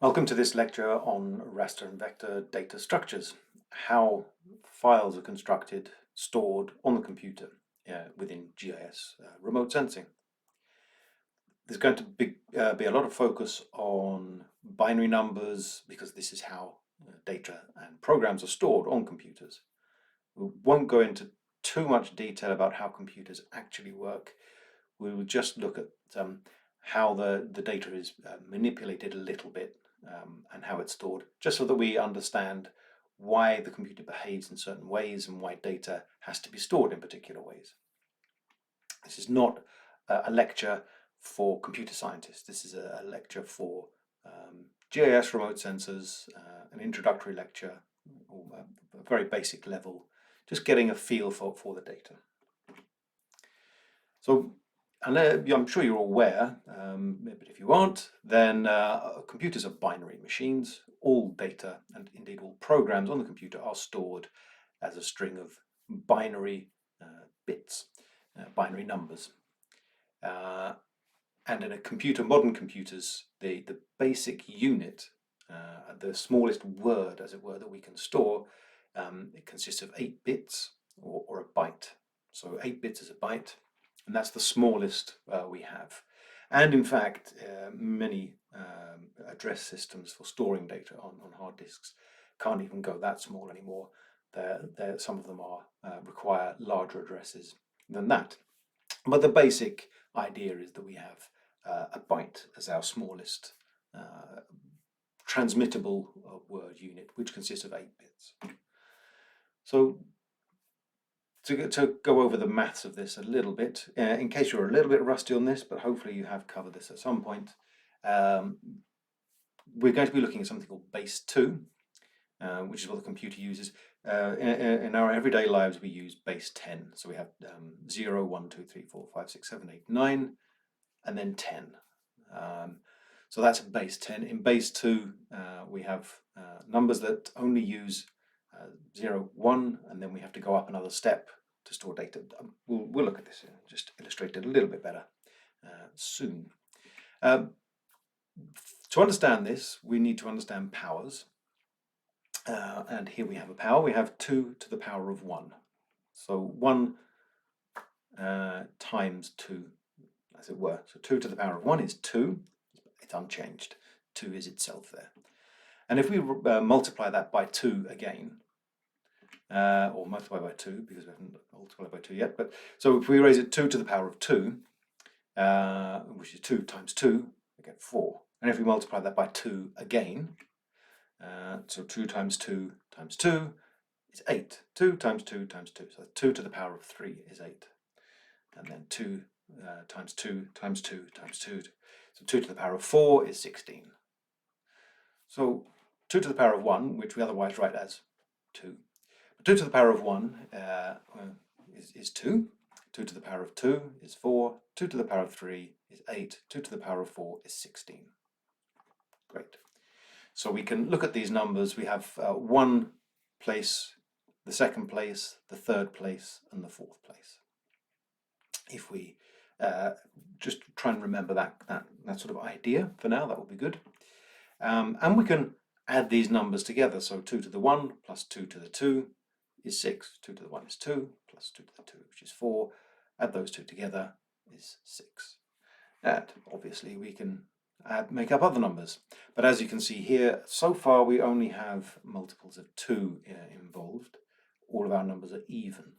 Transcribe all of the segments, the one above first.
Welcome to this lecture on raster and vector data structures, how files are constructed, stored on the computer within GIS remote sensing. There's going to be a lot of focus on binary numbers because this is how data and programs are stored on computers. We won't go into too much detail about how computers actually work. We will just look at how the data is manipulated a little bit and how it's stored, just so that we understand why the computer behaves in certain ways and why data has to be stored in particular ways. This is not a lecture for computer scientists. This is a lecture for GIS remote sensors, an introductory lecture, a very basic level, just getting a feel for the data. So, I'm sure you're aware, but if you aren't, then computers are binary machines. All data and indeed all programs on the computer are stored as a string of binary bits, binary numbers. And in a computer, modern computers, the basic unit, the smallest word, as it were, that we can store, it consists of 8 bits or a byte. So 8 bits is a byte. And that's the smallest we have. And in fact, many address systems for storing data on hard disks can't even go that small anymore. Some of them require larger addresses than that. But the basic idea is that we have a byte as our smallest transmittable word unit, which consists of 8 bits. So to go over the maths of this a little bit, in case you're a little bit rusty on this, but hopefully you have covered this at some point, we're going to be looking at something called base 2, which is what the computer uses. In our everyday lives, we use base 10. So we have 0, 1, 2, 3, 4, 5, 6, 7, 8, 9, and then 10. So that's base 10. In base 2, we have numbers that only use 0, 1, and then we have to go up another step to store data. We'll look at this and just illustrate it a little bit better soon. To understand this, we need to understand powers. And here we have a power. We have 2 to the power of 1. So 1 times 2, as it were. So 2 to the power of 1 is 2. It's unchanged. 2 is itself there. And if we multiply that by 2 again, or multiply by 2, because we haven't multiplied by 2 yet, but so if we raise it 2 to the power of 2, which is 2 times 2, we get 4. And if we multiply that by 2 again, so 2 times 2 times 2 is 8. 2 times 2 times 2, so 2 to the power of 3 is 8. And then 2 times 2 times 2 times 2, so 2 to the power of 4 is 16. So 2 to the power of 1, which we otherwise write as 2. 2 to the power of 1 is 2. 2 to the power of 2 is 4. 2 to the power of 3 is 8. 2 to the power of 4 is 16. Great. So we can look at these numbers. We have one place, the second place, the third place, and the fourth place. If we just try and remember that sort of idea for now, that would be good. And we can add these numbers together. So 2 to the 1 plus 2 to the 2 is 6. 2 to the 1 is 2 plus 2 to the 2, which is 4. Add those two together is 6. And obviously we can make up other numbers. But as you can see here, so far we only have multiples of 2 involved. All of our numbers are even.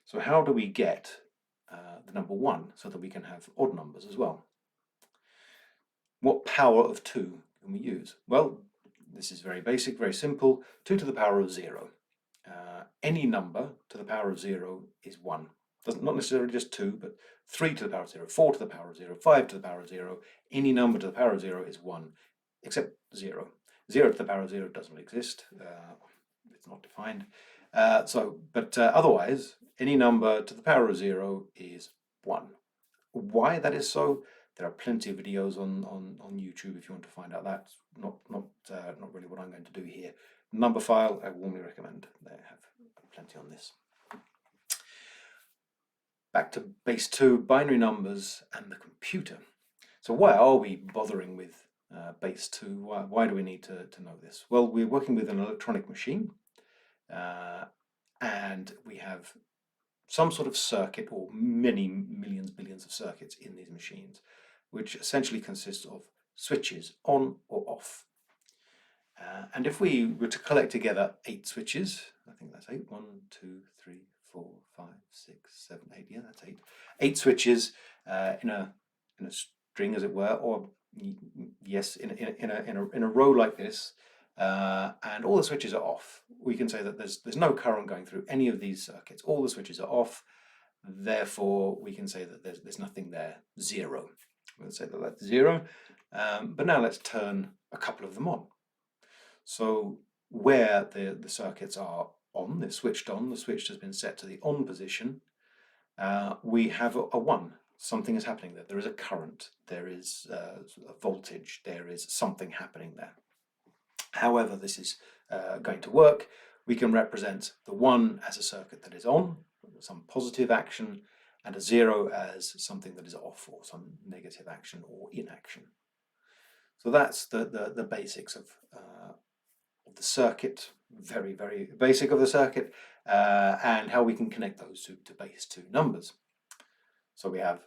So how do we get the number 1 so that we can have odd numbers as well? What power of 2 can we use? Well, this is very basic, very simple. 2 to the power of 0. Any number to the power of 0 is 1. Not necessarily just 2, but 3 to the power of 0, 4 to the power of 0, 5 to the power of 0. Any number to the power of 0 is 1, except 0. 0 to the power of 0 doesn't exist. It's not defined. Otherwise, any number to the power of 0 is 1. Why that is so, there are plenty of videos on YouTube if you want to find out. That's not really what I'm going to do here. Number file, I warmly recommend. They have plenty on this. Back to base 2, binary numbers and the computer. So why are we bothering with base 2. Why do we need to know this? Well, we're working with an electronic machine, and we have some sort of circuit, or many millions, billions of circuits in these machines, which essentially consists of switches on or off. And if we were to collect together 8 switches, I think that's 8. 1, 2, 3, 4, 5, 6, 7, 8. Yeah, that's 8. 8 switches in a string, as it were, or yes, in a row like this, and all the switches are off. We can say that there's no current going through any of these circuits. All the switches are off. Therefore, we can say that there's nothing there. 0. We'll say that that's 0. But now let's turn a couple of them on. So where the circuits are on, they're switched on, the switch has been set to the on position, we have a 1. Something is happening there. There is a current, there is a voltage, there is something happening there. However this is going to work, we can represent the 1 as a circuit that is on, some positive action, and a 0 as something that is off, or some negative action or inaction. So that's the basics of the circuit, very, very basic of the circuit, and how we can connect those to base 2 numbers. So we have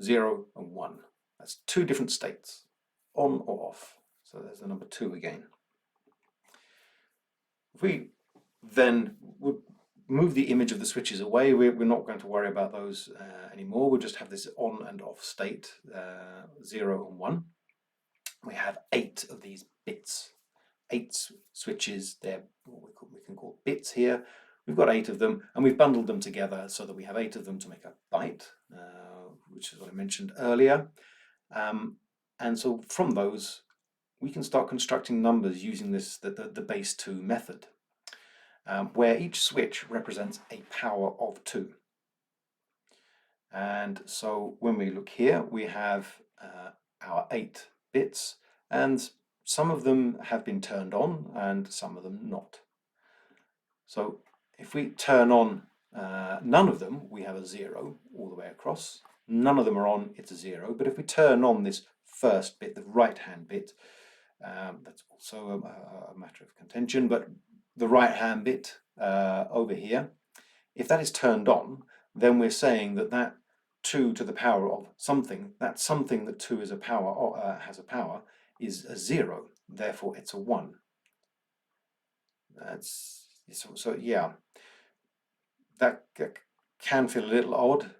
0 and 1. That's 2 different states, on or off. So there's the number 2 again. If we then would move the image of the switches away, we're not going to worry about those anymore. We'll just have this on and off state, 0 and 1. We have 8 of these bits. 8 switches, they're what we can call bits here. We've got 8 of them, and we've bundled them together so that we have 8 of them to make a byte, which is what I mentioned earlier. And so from those, we can start constructing numbers using the base 2 method, where each switch represents a power of 2. And so when we look here, we have our 8 bits, and some of them have been turned on and some of them not. So if we turn on none of them, we have a 0 all the way across. None of them are on, it's a 0. But if we turn on this first bit, the right-hand bit, that's also a matter of contention, but the right-hand bit over here, if that is turned on, then we're saying that 2 to the power of something, that something that 2 is a power, has a power, is a 0, therefore it's a 1. So yeah, that can feel a little odd.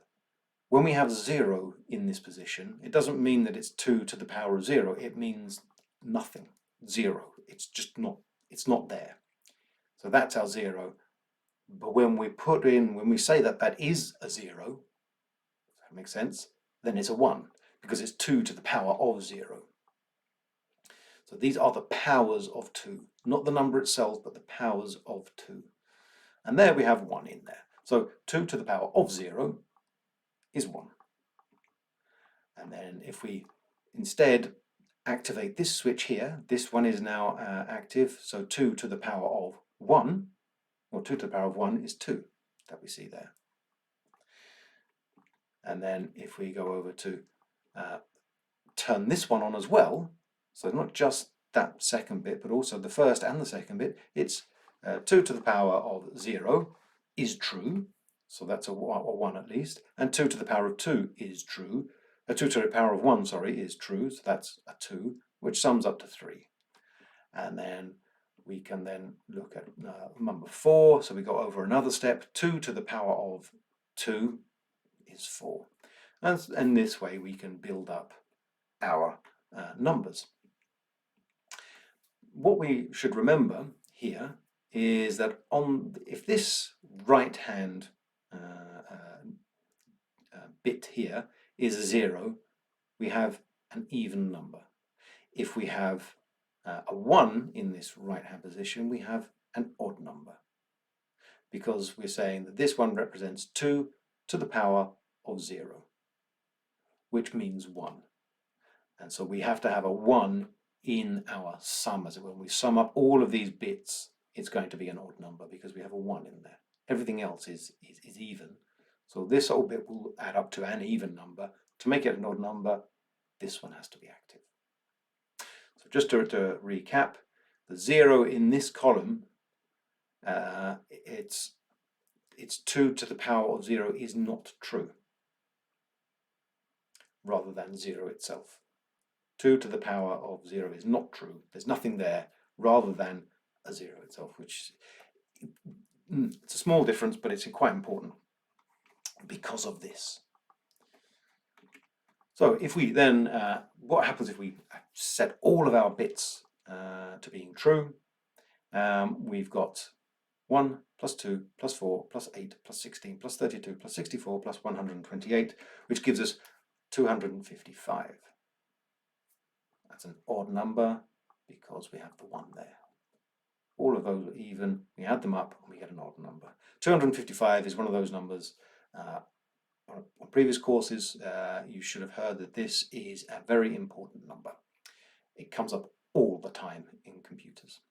When we have 0 in this position, it doesn't mean that it's 2 to the power of 0, it means nothing, 0. It's just not, it's not there. So that's our 0. But when we say that that is a 0, if that makes sense, then it's a 1, because it's 2 to the power of 0. So these are the powers of 2, not the number itself, but the powers of 2. And there we have 1 in there. So 2 to the power of 0 is 1. And then if we instead activate this switch here, this one is now active, so 2 to the power of 1, or 2 to the power of 1 is 2, that we see there. And then if we go over to turn this one on as well, so not just that second bit, but also the first and the second bit, it's 2 to the power of 0 is true, so that's a 1 at least, and 2 to the power of 2 is true, 2 to the power of 1, sorry, is true, so that's a 2, which sums up to 3. And then we can then look at number 4, so we go over another step, 2 to the power of 2 is 4. And this way we can build up our numbers. What we should remember here is that if this right-hand bit here is a 0, we have an even number. If we have a 1 in this right-hand position, we have an odd number, because we're saying that this one represents 2 to the power of 0, which means 1. And so we have to have a 1 in our sum, as it were. When we sum up all of these bits, it's going to be an odd number because we have a 1 in there. Everything else is even. So this whole bit will add up to an even number. To make it an odd number, this one has to be active. So just to recap, the 0 in this column, it's 2 to the power of 0 is not true, rather than 0 itself. 2 to the power of 0 is not true. There's nothing there, rather than a 0 itself, which it's a small difference, but it's quite important because of this. So if we then, what happens if we set all of our bits to being true? We've got 1 plus 2 plus 4 plus 8 plus 16 plus 32 plus 64 plus 128, which gives us 255. That's an odd number because we have the 1 there. All of those are even, we add them up and we get an odd number. 255 is one of those numbers. On previous courses, you should have heard that this is a very important number. It comes up all the time in computers.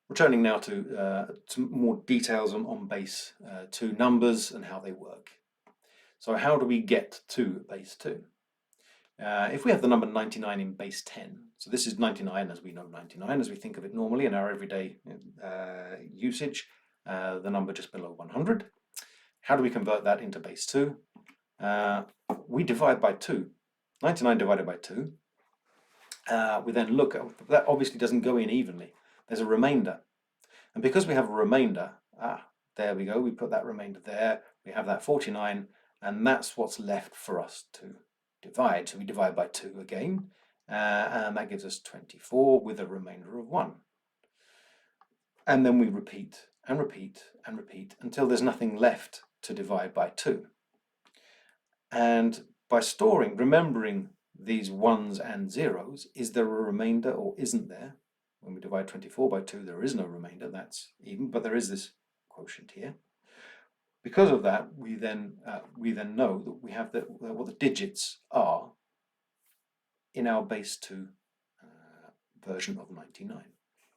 Returning now to some more details on base 2 numbers and how they work. So how do we get to base 2? If we have the number 99 in base 10, so this is 99 as we know 99, as we think of it normally in our everyday usage, the number just below 100. How do we convert that into base 2? We divide by 2. 99 divided by 2. We then look at, that obviously doesn't go in evenly. There's a remainder. And because we have a remainder, there we go, we put that remainder there, we have that 49, and that's what's left for us to divide. So we divide by 2 again, and that gives us 24 with a remainder of 1. And then we repeat and repeat and repeat until there's nothing left to divide by 2. And by remembering these 1s and 0s, is there a remainder or isn't there? When we divide 24 by 2, there is no remainder, that's even, but there is this quotient here. Because of that, we then know that we have what the digits are in our base 2 version of 99.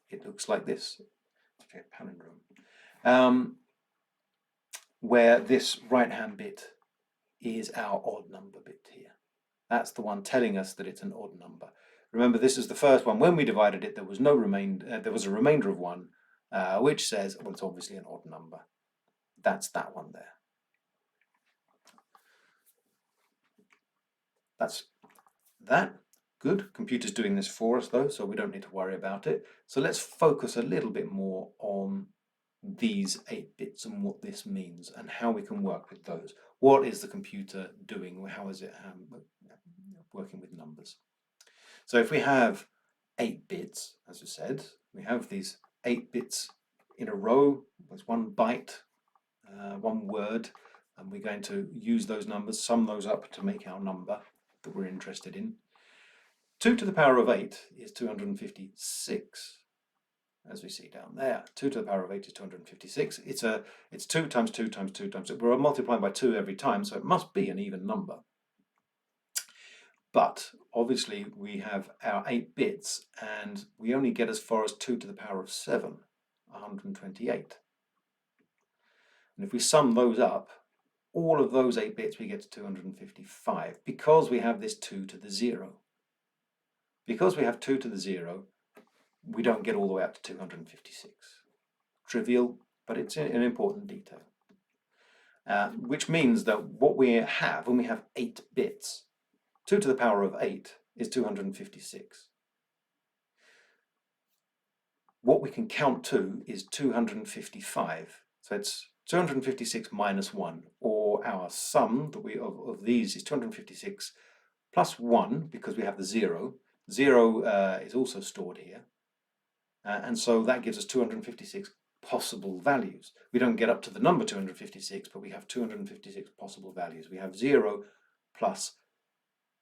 It looks like this. It's a palindrome. Where this right-hand bit is our odd number bit here. That's the one telling us that it's an odd number. Remember, this is the first one. When we divided it, there was no remainder. There was a remainder of 1, which says, well, it's obviously an odd number. That's that one there. That's that. Good. Computer's doing this for us, though, so we don't need to worry about it. So let's focus a little bit more on these 8 bits and what this means and how we can work with those. What is the computer doing? How is it working with numbers? So if we have 8 bits, as I said, we have these 8 bits in a row. There's 1 byte, 1 word, and we're going to use those numbers, sum those up to make our number that we're interested in. 2 to the power of 8 is 256, as we see down there. 2 to the power of 8 is 256. It's 2 times 2 times 2 times 2. We're multiplying by 2 every time, so it must be an even number. But obviously we have our 8 bits, and we only get as far as 2 to the power of 7, 128. And if we sum those up, all of those 8 bits, we get to 255, because we have this 2 to the 0. Because we have 2 to the 0, we don't get all the way up to 256. Trivial, but it's an important detail. Which means that what we have, when we have 8 bits, 2 to the power of 8 is 256. What we can count to is 255. So it's 256 minus 1, or our sum that of these is 256 plus 1, because we have the 0. 0 is also stored here. And so that gives us 256 possible values. We don't get up to the number 256, but we have 256 possible values. We have 0 plus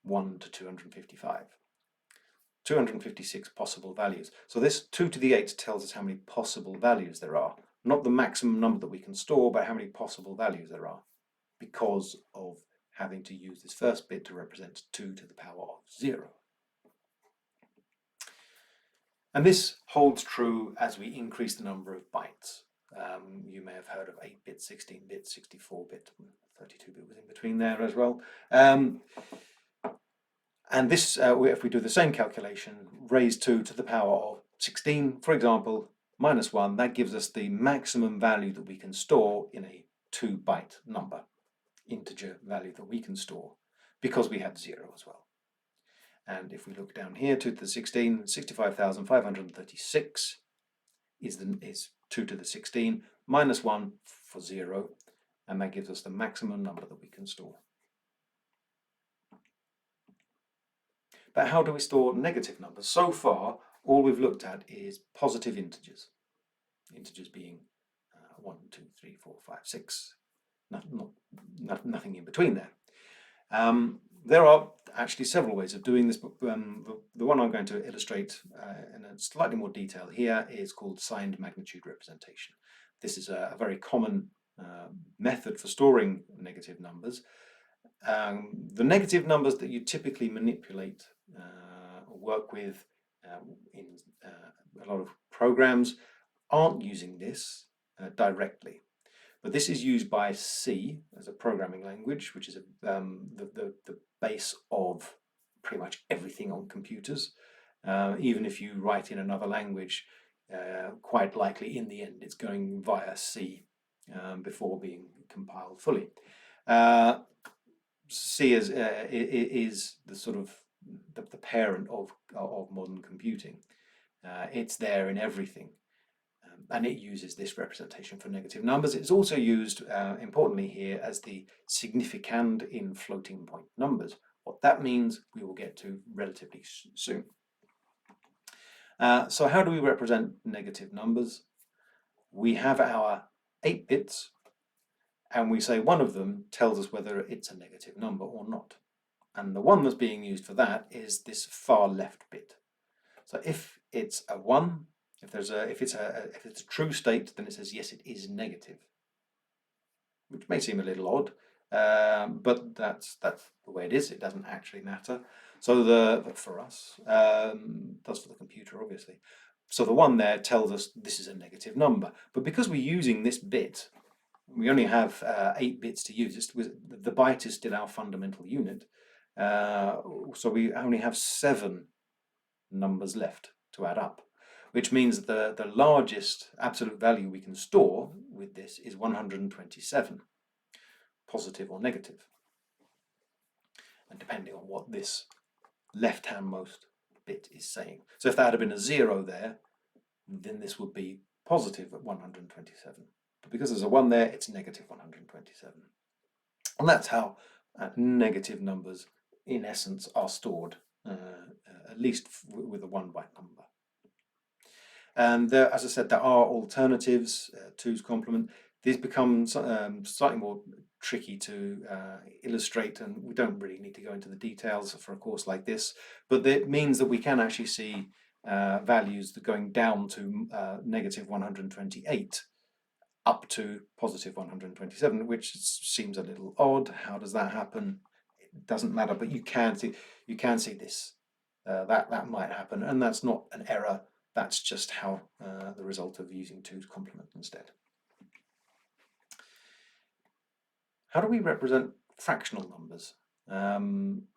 1 to 255. 256 possible values. So this 2 to the 8 tells us how many possible values there are. Not the maximum number that we can store, but how many possible values there are, because of having to use this first bit to represent 2 to the power of 0. And this holds true as we increase the number of bytes. You may have heard of 8-bit, 16-bit, 64-bit, 32-bit was in between there as well. And this, if we do the same calculation, raise 2 to the power of 16, for example, minus 1, that gives us the maximum value that we can store in a 2-byte number, integer value that we can store, because we had 0 as well. And if we look down here, 2 to the 16, 65,536 is 2 to the 16 minus 1 for 0, and that gives us the maximum number that we can store. But how do we store negative numbers? So far, all we've looked at is positive integers. Integers being 1, 2, 3, 4, 5, 6. Nothing in between there. There are actually several ways of doing this, but the one I'm going to illustrate in a slightly more detail here is called signed magnitude representation. This is a very common method for storing negative numbers. The negative numbers that you typically manipulate or work with in a lot of programs aren't using this directly. But this is used by C as a programming language, which is the base of pretty much everything on computers. Even if you write in another language, quite likely in the end it's going via C before being compiled fully. C is the sort of the parent of modern computing. It's there in everything. And it uses this representation for negative numbers. It's also used, importantly here, as the significand in floating point numbers. What that means, we will get to relatively soon. So how do we represent negative numbers? We have our 8 bits, and we say one of them tells us whether it's a negative number or not. And the one that's being used for that is this far left bit. So if it's a 1, if it's a true state, then it says yes, it is negative, which may seem a little odd, but that's the way it is. It doesn't actually matter. So for us, does for the computer, obviously. So the 1 there tells us this is a negative number. But because we're using this bit, we only have 8 bits to use. The byte is still our fundamental unit, so we only have 7 numbers left to add up, which means that the largest absolute value we can store with this is 127, positive or negative, and depending on what this left-handmost bit is saying. So if that had been a 0 there, then this would be positive at 127. But because there's a 1 there, it's negative 127. And that's how negative numbers, in essence, are stored, at least with a 1-byte number. And there, as I said, there are alternatives, 2's complement. These become slightly more tricky to illustrate, and we don't really need to go into the details for a course like this, but it means that we can actually see values that going down to negative 128 up to positive 127, which seems a little odd. How does that happen? It doesn't matter, but you can see this. That might happen, and that's not an error. That's just how the result of using 2's complement instead. How do we represent fractional numbers? I'm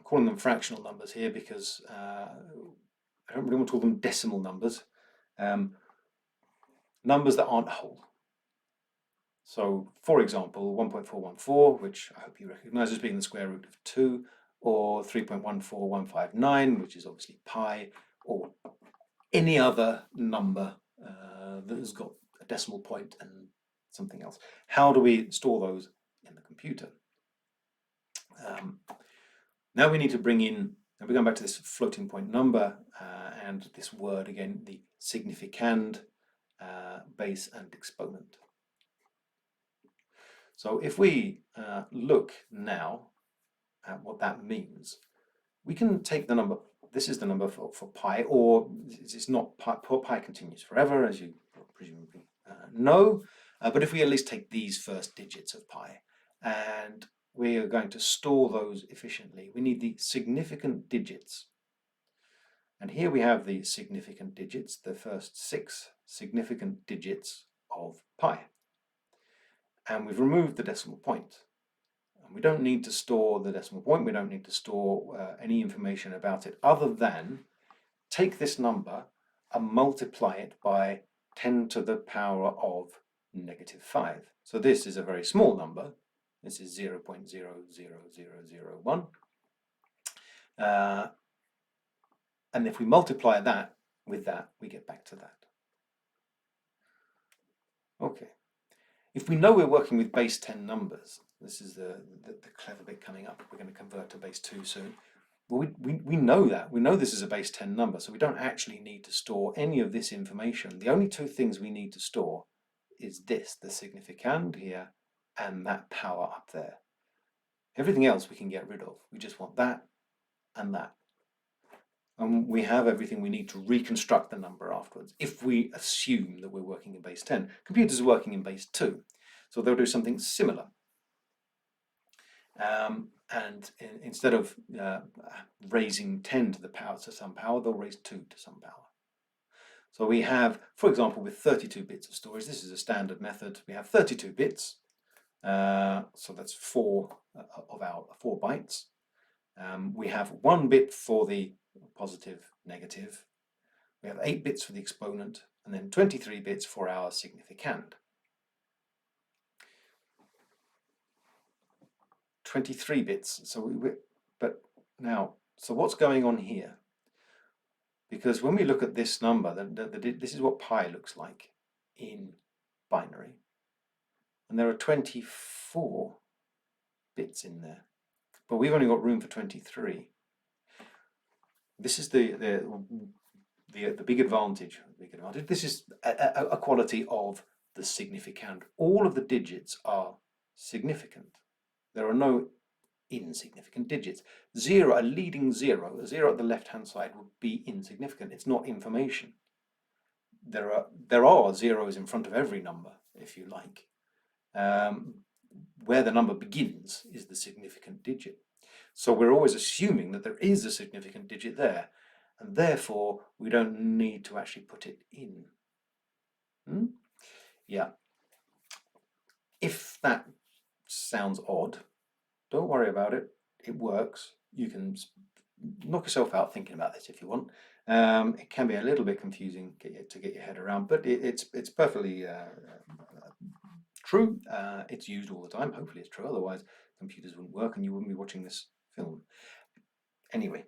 calling them fractional numbers here because I don't really want to call them decimal numbers. Numbers that aren't whole. So, for example, 1.414, which I hope you recognize as being the square root of 2, or 3.14159, which is obviously pi, or any other number that has got a decimal point and something else. How do we store those in the computer? Now we need to bring in, and we're going back to this floating point number and this word again, the significand, base and exponent. So if we look now at what that means, we can take the number, this is the number for pi, or it's not pi, pi continues forever, as you presumably know, but if we at least take these first digits of pi, and we are going to store those efficiently, we need the significant digits. And here we have the significant digits, the first 6 significant digits of pi. And we've removed the decimal point. And we don't need to store the decimal point, we don't need to store any information about it other than take this number and multiply it by 10 to the power of -5. So this is a very small number. This is 0.00001. And if we multiply that with that, we get back to that. Okay. If we know we're working with base 10 numbers, this is the clever bit coming up. We're going to convert to base 2 soon. Well, we know that. We know this is a base 10 number, so we don't actually need to store any of this information. The only two things we need to store is this, the significand here, and that power up there. Everything else we can get rid of. We just want that and that. And we have everything we need to reconstruct the number afterwards, if we assume that we're working in base 10. Computers are working in base 2, so they'll do something similar. And instead of raising 10 to the power to some power, they'll raise 2 to some power. So we have, for example, with 32 bits of storage, this is a standard method, we have 32 bits, so that's 4 of our 4 bytes. We have 1 bit for the positive, negative, we have 8 bits for the exponent, and then 23 bits for our significand. 23 bits, so but now, so what's going on here? Because when we look at this number, this is what pi looks like in binary, and there are 24 bits in there, but we've only got room for 23. This is the big advantage. This is a quality of the significand. All of the digits are significant. There are no insignificant digits. Zero, a leading zero, a zero at the left-hand side would be insignificant. It's not information. There are zeros in front of every number, if you like. Where the number begins is the significant digit. So we're always assuming that there is a significant digit there, and therefore we don't need to actually put it in. Yeah. If that sounds odd, don't worry about it. It works. You can knock yourself out thinking about this if you want. It can be a little bit confusing to get your head around, but it's perfectly true. It's used all the time. Hopefully it's true, otherwise computers wouldn't work and you wouldn't be watching this film. Anyway,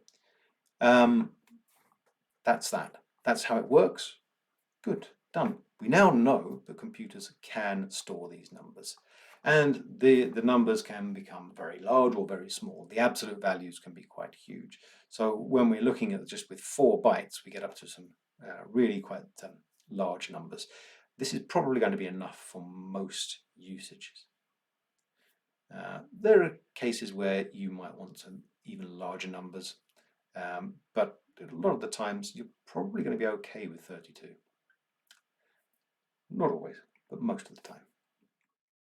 that's that. That's how it works. Good, done. We now know that computers can store these numbers. And the numbers can become very large or very small. The absolute values can be quite huge. So when we're looking at just with 4 bytes, we get up to some really quite large numbers. This is probably going to be enough for most usages. There are cases where you might want some even larger numbers, but a lot of the times you're probably going to be okay with 32. Not always, but most of the time.